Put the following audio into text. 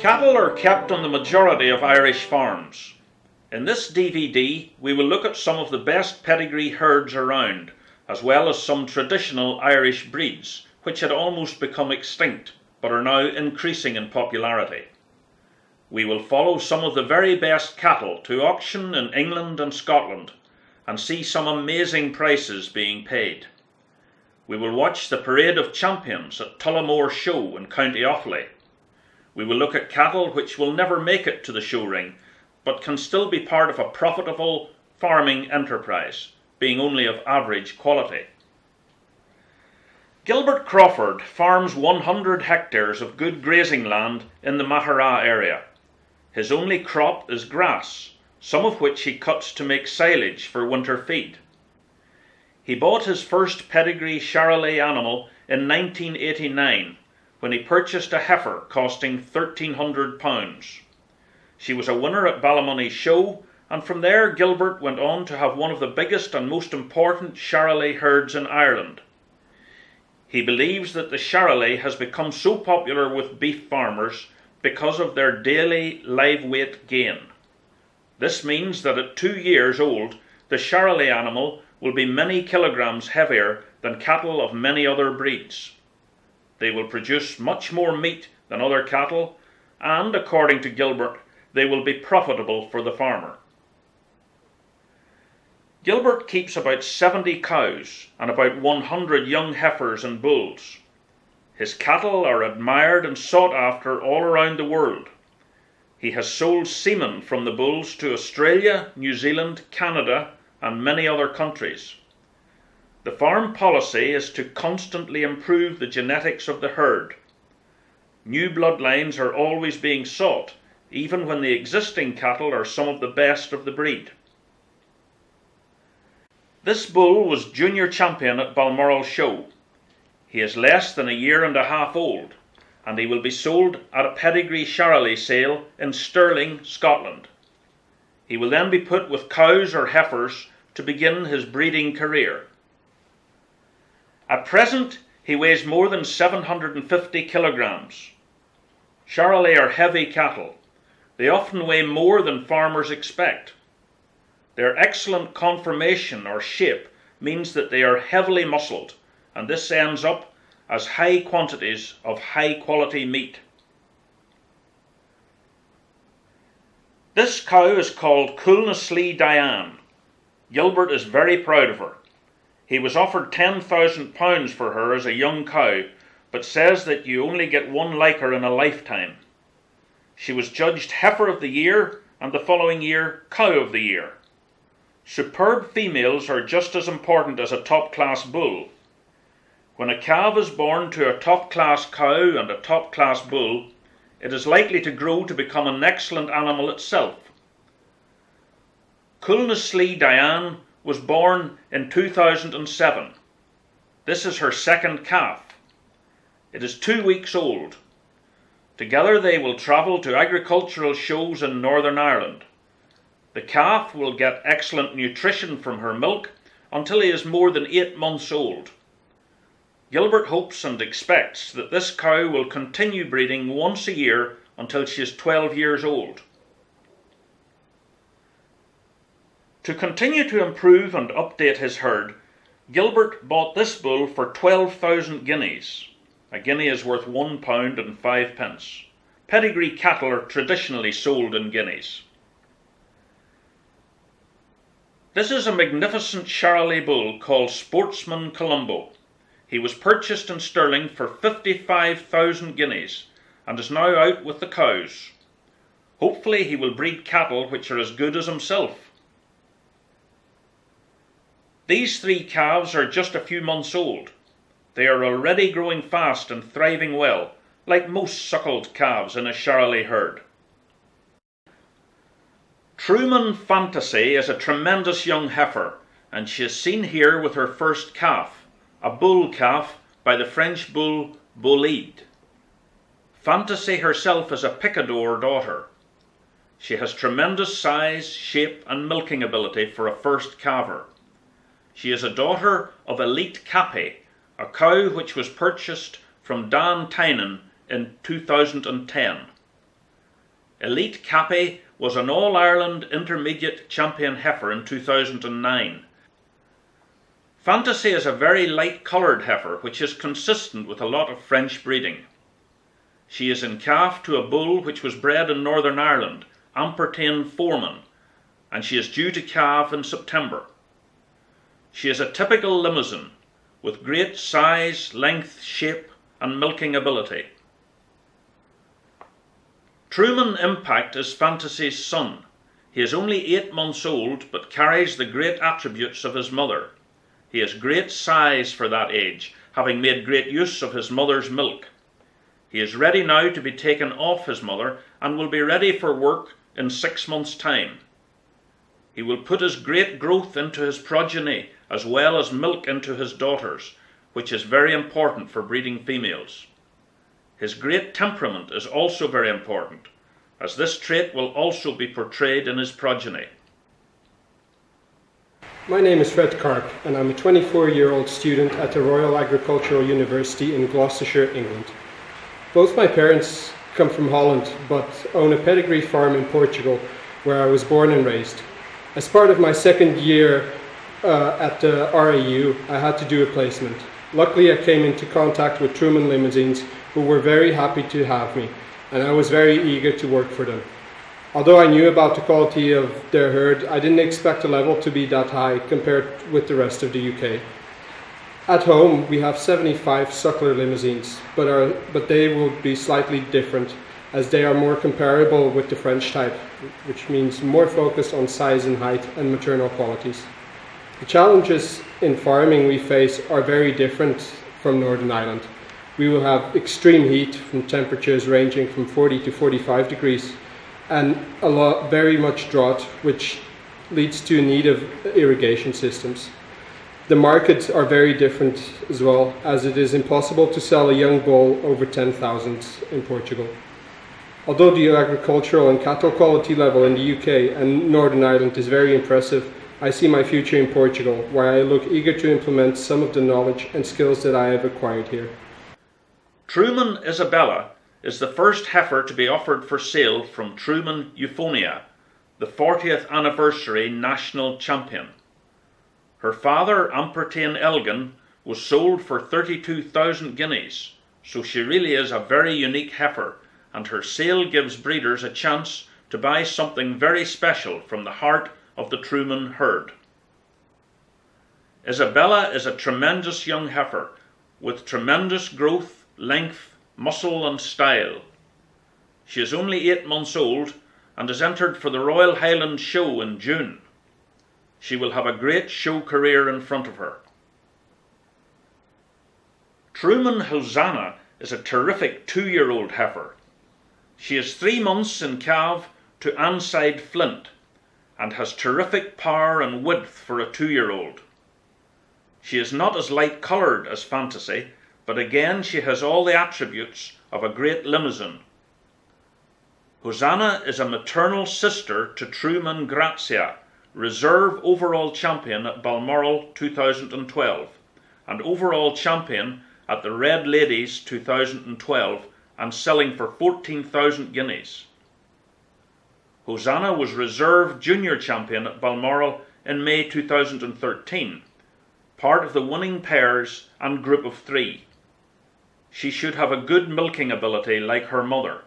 Cattle are kept on the majority of Irish farms. In this DVD, we will look at some of the best pedigree herds around, as well as some traditional Irish breeds, which had almost become extinct, but are now increasing in popularity. We will follow some of the very best cattle to auction in England and Scotland, and see some amazing prices being paid. We will watch the Parade of Champions at Tullamore Show in County Offaly. We will look at cattle which will never make it to the show ring, but can still be part of a profitable farming enterprise, being only of average quality. Gilbert Crawford farms 100 hectares of good grazing land in the Maghera area. His only crop is grass, some of which he cuts to make silage for winter feed. He bought his first pedigree Charolais animal in 1989, when he purchased a heifer costing £1,300. She was a winner at Balmoral show, and from there Gilbert went on to have one of the biggest and most important Charolais herds in Ireland. He believes that the Charolais has become so popular with beef farmers because of their daily live weight gain. This means that at 2 years old, the Charolais animal will be many kilograms heavier than cattle of many other breeds. They will produce much more meat than other cattle, and, according to Gilbert, they will be profitable for the farmer. Gilbert keeps about 70 cows and about 100 young heifers and bulls. His cattle are admired and sought after all around the world. He has sold semen from the bulls to Australia, New Zealand, Canada, and many other countries. The farm policy is to constantly improve the genetics of the herd. New bloodlines are always being sought, even when the existing cattle are some of the best of the breed. This bull was junior champion at Balmoral show. He is less than a year and a half old, and he will be sold at a pedigree Charolais sale in Stirling, Scotland. He will then be put with cows or heifers to begin his breeding career. At present, he weighs more than 750 kilograms. Charolais are heavy cattle. They often weigh more than farmers expect. Their excellent conformation or shape means that they are heavily muscled, and this ends up as high quantities of high quality meat. This cow is called Coolnasley Diane. Gilbert is very proud of her. He was offered £10,000 for her as a young cow, but says that you only get one like her in a lifetime. She was judged Heifer of the Year and the following year Cow of the Year. Superb females are just as important as a top-class bull. When a calf is born to a top-class cow and a top-class bull, it is likely to grow to become an excellent animal itself. Coolnasley Diane was born in 2007. This is her second calf. It is 2 weeks old. Together they will travel to agricultural shows in Northern Ireland. The calf will get excellent nutrition from her milk until he is more than 8 months old. Gilbert hopes and expects that this cow will continue breeding once a year until she is 12 years old. To continue to improve and update his herd, Gilbert bought this bull for 12,000 guineas. A guinea is worth £1.05. Pedigree cattle are traditionally sold in guineas. This is a magnificent Charolais bull called Sportsman Colombo. He was purchased in Stirling for 55,000 guineas and is now out with the cows. Hopefully he will breed cattle which are as good as himself. These 3 calves are just a few months old. They are already growing fast and thriving well, like most suckled calves in a Charolais herd. Truman Fantasy is a tremendous young heifer, and she is seen here with her first calf, a bull calf by the French bull Bolide. Fantasy herself is a picador daughter. She has tremendous size, shape and milking ability for a first calver. She is a daughter of Elite Cappy, a cow which was purchased from Dan Tynan in 2010. Elite Cappy was an All-Ireland Intermediate Champion heifer in 2009. Fantasy is a very light-coloured heifer which is consistent with a lot of French breeding. She is in calf to a bull which was bred in Northern Ireland, Ampertain Foreman, and she is due to calve in September. She is a typical Limousin, with great size, length, shape and milking ability. Truman Impact is Fantasy's son. He is only 8 months old, but carries the great attributes of his mother. He has great size for that age, having made great use of his mother's milk. He is ready now to be taken off his mother and will be ready for work in 6 months' time. He will put his great growth into his progeny as well as milk into his daughters, which is very important for breeding females. His great temperament is also very important, as this trait will also be portrayed in his progeny. My name is Fred Karp, and I'm a 24-year-old student at the Royal Agricultural University in Gloucestershire, England. Both my parents come from Holland, but own a pedigree farm in Portugal, where I was born and raised. As part of my second year at the RAU, I had to do a placement. Luckily, I came into contact with Truman Limousins, who were very happy to have me, and I was very eager to work for them. Although I knew about the quality of their herd, I didn't expect the level to be that high compared with the rest of the UK. At home, we have 75 suckler limousines, but they will be slightly different, as they are more comparable with the French type, which means more focused on size and height and maternal qualities. The challenges in farming we face are very different from Northern Ireland. We will have extreme heat from temperatures ranging from 40 to 45 degrees and very much drought, which leads to a need of irrigation systems. The markets are very different as well, as it is impossible to sell a young bull over 10,000 in Portugal. Although the agricultural and cattle quality level in the UK and Northern Ireland is very impressive, I see my future in Portugal, where I look eager to implement some of the knowledge and skills that I have acquired here. Truman Isabella is the first heifer to be offered for sale from Truman Euphonia, the 40th anniversary national champion. Her father, Ampertain Elgin, was sold for 32,000 guineas, so she really is a very unique heifer, and her sale gives breeders a chance to buy something very special from the heart of the Truman herd. Isabella is a tremendous young heifer, with tremendous growth, length, muscle and style. She is only 8 months old and is entered for the Royal Highland Show in June. She will have a great show career in front of her. Truman Hosanna is a terrific 2-year-old heifer. She is 3 months in calve to Anside Flint and has terrific power and width for a 2-year-old. She is not as light-coloured as Fantasy, but again she has all the attributes of a great Limousin. Hosanna is a maternal sister to Truman Grazia, reserve overall champion at Balmoral 2012 and overall champion at the Red Ladies 2012 and selling for 14,000 guineas. Hosanna was reserve junior champion at Balmoral in May 2013, part of the winning pairs and group of 3. She should have a good milking ability like her mother.